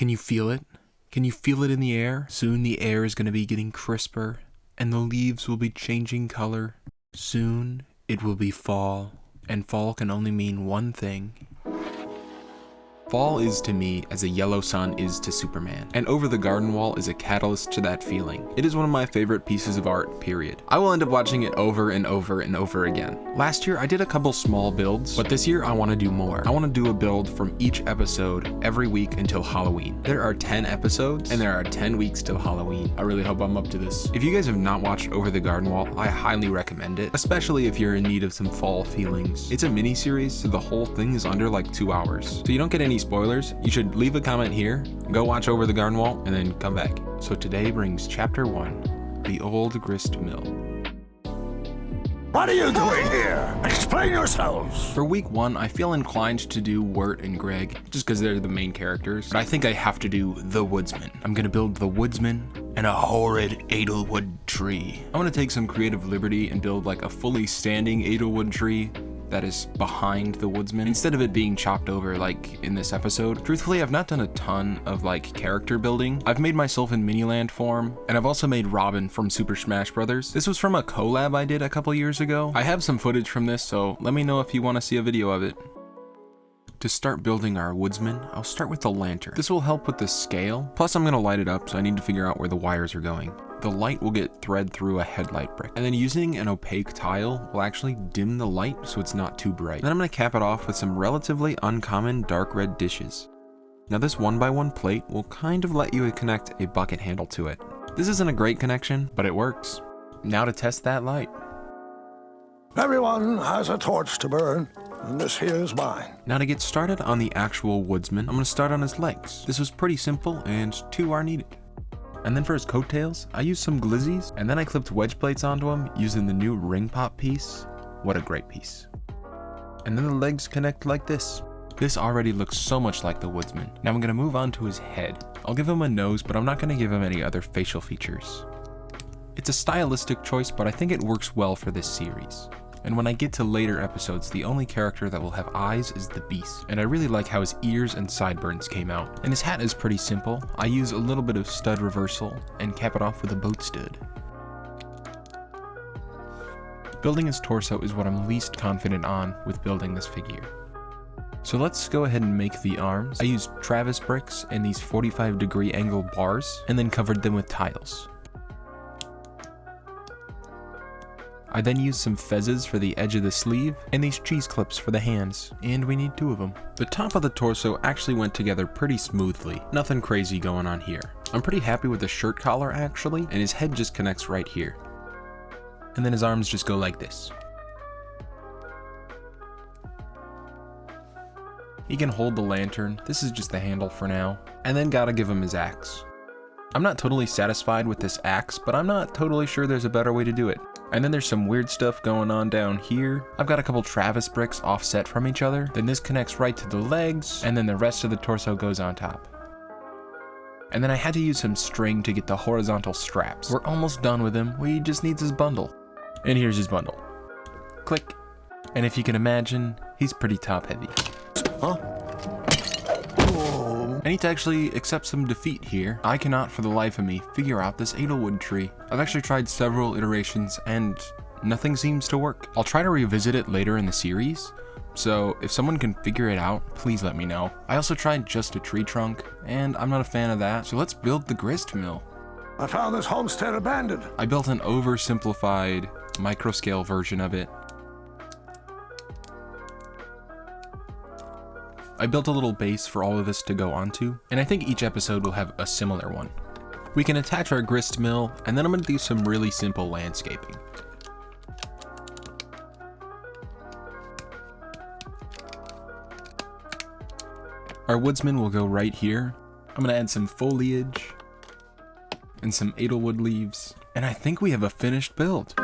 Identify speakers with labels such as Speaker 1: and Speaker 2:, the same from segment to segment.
Speaker 1: Can you feel it? Can you feel it in the air? Soon the air is going to be getting crisper, and the leaves will be changing color. Soon it will be fall, and fall can only mean one thing. Fall is to me as a yellow sun is to Superman, and Over the Garden Wall is a catalyst to that feeling. It is one of my favorite pieces of art, period. I will end up watching it over and over and over again. Last year I did a couple small builds, but this year I want to do more. I want to do a build from each episode every week until Halloween. There are 10 episodes, and there are 10 weeks till Halloween. I really hope I'm up to this. If you guys have not watched Over the Garden Wall, I highly recommend it, especially if you're in need of some fall feelings. It's a mini-series, so the whole thing is under like 2 hours. So you don't get any spoilers. You should leave a comment here, go watch Over the Garden Wall, and then come back. So today brings chapter 1, the old grist mill.
Speaker 2: What are you doing here? Explain yourselves!
Speaker 1: For week 1, I feel inclined to do Wirt and Greg, just because they're the main characters, but I think I have to do the woodsman. I'm gonna build the woodsman and a horrid edelwood tree. I'm gonna take some creative liberty and build like a fully standing edelwood tree that is behind the woodsman, instead of it being chopped over like in this episode. Truthfully, I've not done a ton of like character building. I've made myself in Miniland form, and I've also made Robin from Super Smash Bros. This was from a collab I did a couple years ago. I have some footage from this, so let me know if you want to see a video of it. To start building our woodsman, I'll start with the lantern. This will help with the scale, plus I'm gonna light it up, so I need to figure out where the wires are going. The light will get thread through a headlight brick, and then using an opaque tile will actually dim the light so it's not too bright. Then I'm gonna cap it off with some relatively uncommon dark red dishes. Now this 1x1 plate will kind of let you connect a bucket handle to it. This isn't a great connection, but it works. Now to test that light.
Speaker 2: Everyone has a torch to burn, and this here is mine.
Speaker 1: Now to get started on the actual woodsman, I'm gonna start on his legs. This was pretty simple, and 2 are needed. And then for his coattails, I used some glizzies, and then I clipped wedge plates onto him using the new ring pop piece. What a great piece. And then the legs connect like this. This already looks so much like the woodsman. Now I'm gonna move on to his head. I'll give him a nose, but I'm not gonna give him any other facial features. It's a stylistic choice, but I think it works well for this series. And when I get to later episodes, the only character that will have eyes is the beast. And I really like how his ears and sideburns came out. And his hat is pretty simple. I use a little bit of stud reversal and cap it off with a boat stud. Building his torso is what I'm least confident on with building this figure. So let's go ahead and make the arms. I used Travis bricks and these 45-degree angle bars, and then covered them with tiles. I then used some fezzes for the edge of the sleeve, and these cheese clips for the hands, and we need 2 of them. The top of the torso actually went together pretty smoothly, nothing crazy going on here. I'm pretty happy with the shirt collar actually, and his head just connects right here. And then his arms just go like this. He can hold the lantern, this is just the handle for now, and then gotta give him his axe. I'm not totally satisfied with this axe, but I'm not totally sure there's a better way to do it. And then there's some weird stuff going on down here. I've got a couple Travis bricks offset from each other. Then this connects right to the legs, and then the rest of the torso goes on top. And then I had to use some string to get the horizontal straps. We're almost done with him. He just needs his bundle. And here's his bundle. Click. And if you can imagine, he's pretty top heavy.
Speaker 2: Huh?
Speaker 1: I need to actually accept some defeat here. I cannot for the life of me figure out this edelwood tree. I've actually tried several iterations and nothing seems to work. I'll try to revisit it later in the series, so if someone can figure it out, please let me know. I also tried just a tree trunk, and I'm not a fan of that, so let's build the grist mill.
Speaker 2: I found this homestead abandoned.
Speaker 1: I built an oversimplified, micro-scale version of it. I built a little base for all of this to go onto, and I think each episode will have a similar one. We can attach our grist mill, and then I'm going to do some really simple landscaping. Our woodsman will go right here. I'm going to add some foliage and some edelwood leaves, and I think we have a finished build.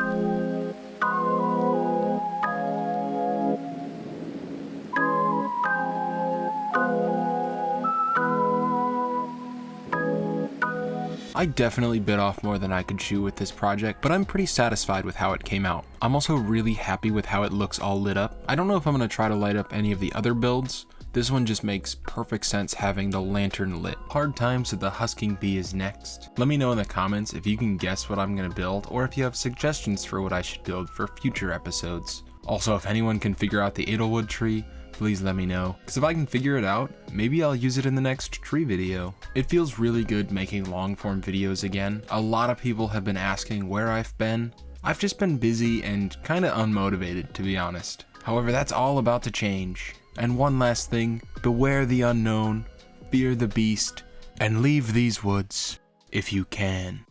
Speaker 1: I definitely bit off more than I could chew with this project, but I'm pretty satisfied with how it came out. I'm also really happy with how it looks all lit up. I don't know if I'm going to try to light up any of the other builds. This one just makes perfect sense having the lantern lit. Hard times with the husking bee is next. Let me know in the comments if you can guess what I'm gonna build, or if you have suggestions for what I should build for future episodes. Also, if anyone can figure out the edelwood tree, please let me know, because if I can figure it out, maybe I'll use it in the next tree video. It feels really good making long form videos again. A lot of people have been asking where I've been. I've just been busy and kinda unmotivated, to be honest. However, that's all about to change. And one last thing, beware the unknown, fear the beast, and leave these woods if you can.